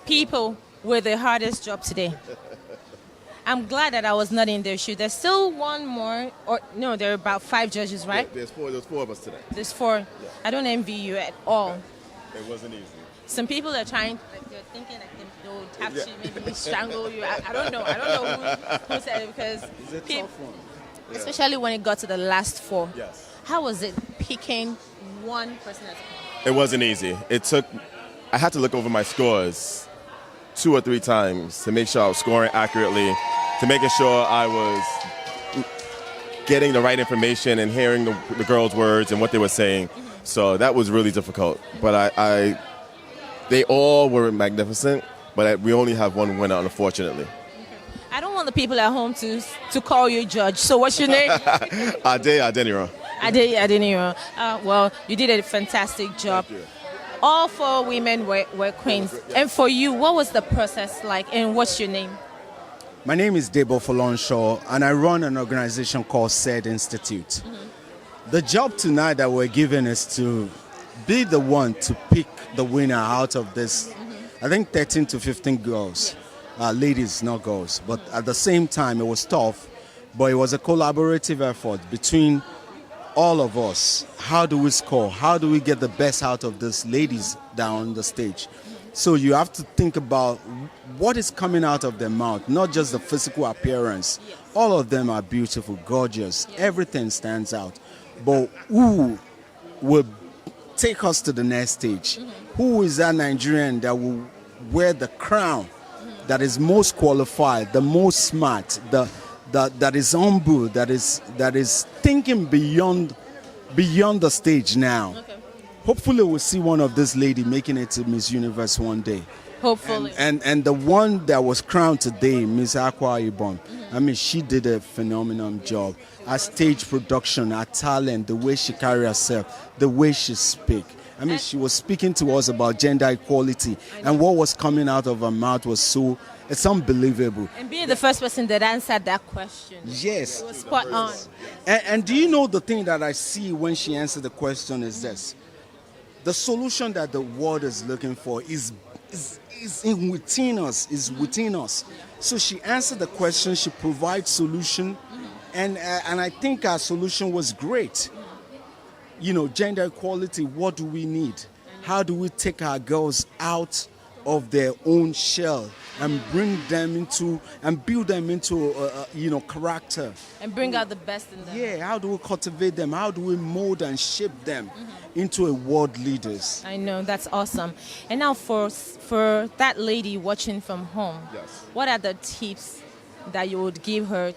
people with the hardest job today. I'm glad that I was not in their shoe. There's still one more, or no, there are about 5 judges, right? There's four of us today. There's 4. Yeah. I don't envy you at all. It wasn't easy. Some people are trying, like they're thinking like they would have to maybe strangle you. I don't know. I don't know who said it because It's a tough one. Yeah. especially when it got to the last 4. Yes. How was it picking one person as a It wasn't easy. I had to look over my scores 2 or 3 times to make sure I was scoring accurately, to making sure I was getting the right information and hearing the girls' words and what they were saying. So that was really difficult. But they all were magnificent, but we only have one winner, unfortunately. I don't want the people at home to call you judge. So what's your name? Adeniro. Adeniro. Well, you did a fantastic job. Thank you. All 4 women were queens. Yes. And for you, what was the process like and what's your name? My name is Debo and I run an organization called SAID Institute. The job tonight that we're given is to be the one to pick the winner out of this, I think 13 to 15 girls, ladies, not girls. But at the same time, it was tough, but it was a collaborative effort between all of us. How do we score? How do we get the best out of these ladies down the stage? So you have to think about what is coming out of their mouth, not just the physical appearance. All of them are beautiful, gorgeous. Everything stands out. But who will take us to the next stage? Who is that Nigerian that will wear the crown, that is most qualified, the most smart, that is humble, that is thinking beyond the stage now? Okay. Hopefully we'll see one of this lady making it to Miss Universe one day. Hopefully. And the one that was crowned today, Miss Aqua Ibom, I mean, she did a phenomenal job. Her stage production, her talent, the way she carry herself, the way she speak. I mean, she was speaking to us about gender equality, and what was coming out of her mouth was it's unbelievable. And being the first person that answered that question. Yes. It was spot on. And do you know the thing that I see when she answered the question is this? The solution that the world is looking for is within us, is within us. So she answered the question, she provides solution, and I think our solution was great. You know, gender equality, what do we need? How do we take our girls out of their own shell and bring them into, and build them into, character? And bring out the best in them. Yeah, how do we cultivate them? How do we mold and shape them into a world leaders? I know, that's awesome. And now for that lady watching from home, Yes. what are the tips that you would give her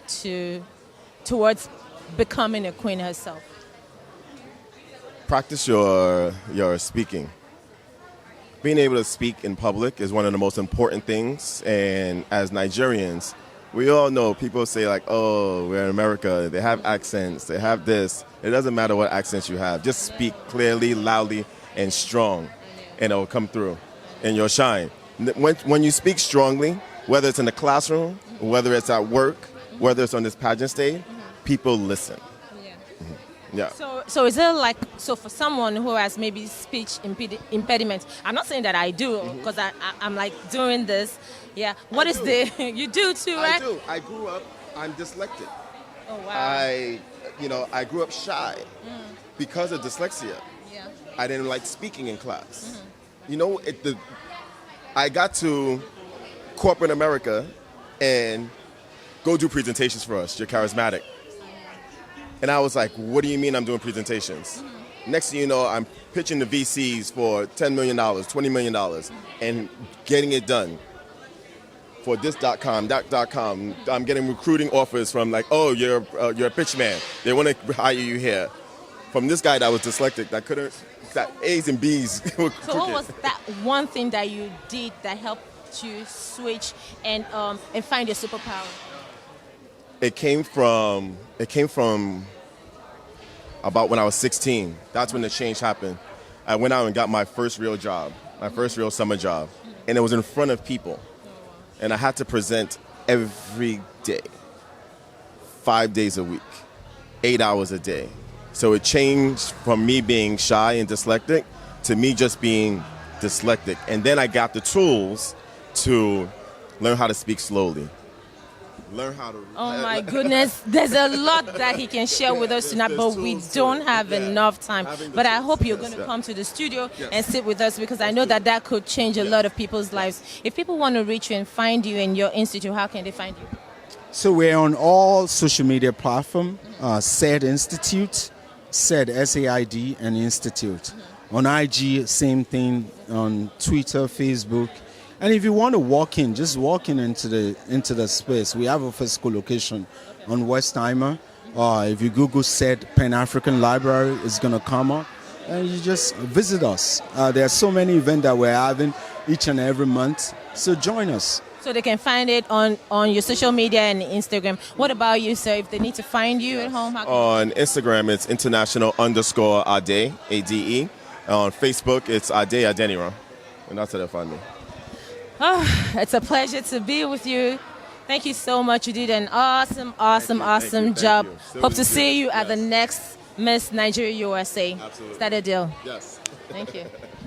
towards becoming a queen herself? Practice your speaking. Being able to speak in public is one of the most important things. And as Nigerians, we all know people say like, oh, we're in America. They have accents. They have this. It doesn't matter what accents you have. Just speak clearly, loudly, and strong, and it will come through, and you'll shine. When you speak strongly, whether it's in the classroom, whether it's at work, whether it's on this pageant stage, people listen. Yeah. So is it like, so for someone who has maybe speech impediment, I'm not saying that I do, because I'm like doing this. Yeah. What is the, you do too, right? I do. I grew up, I'm dyslexic. Oh, wow. I grew up shy because of dyslexia. Yeah. I didn't like speaking in class. You know, I got to corporate America and go do presentations for us. You're charismatic. And I was like, what do you mean I'm doing presentations? Next thing you know, I'm pitching the VCs for $10 million, $20 million, and getting it done. For this.com, that.com, I'm getting recruiting offers from like, oh, you're a pitch man. They want to hire you here. From this guy that was dyslexic, that A's and B's were crooked. So what was that one thing that you did that helped you switch and find your superpower? It came from about when I was 16. That's when the change happened. I went out and got my first real job, my first real summer job. And it was in front of people. And I had to present every day, 5 days a week, 8 hours a day. So it changed from me being shy and dyslexic to me just being dyslexic. And then I got the tools to learn how to speak slowly. Learn how to. Oh my goodness, there's a lot that he can share with us tonight, but we don't have enough time. But I hope you're going to come to the studio and sit with us, because I know that could change a lot of people's lives. If people want to reach you and find you in your institute, how can they find you? So we're on all social media platforms, SAID Institute, SAID, S-A-I-D, and Institute. On IG, same thing, on Twitter, Facebook. And if you want to walk in, just walk in into the space. We have a physical location on Westheimer. If you Google SAID Pan-African Library, it's going to come up. And you just visit us. There are so many events that we're having each and every month. So join us. So they can find it on your social media and Instagram. What about you, sir? If they need to find you at home, how can On Instagram, it's international_Ade, A-D-E. On Facebook, it's Ade Adeniro. And that's how they find me. Oh, it's a pleasure to be with you. Thank you so much. You did an awesome job. Hope to see you at the next Miss Nigeria USA. Absolutely. Is that a deal? Yes. Thank you.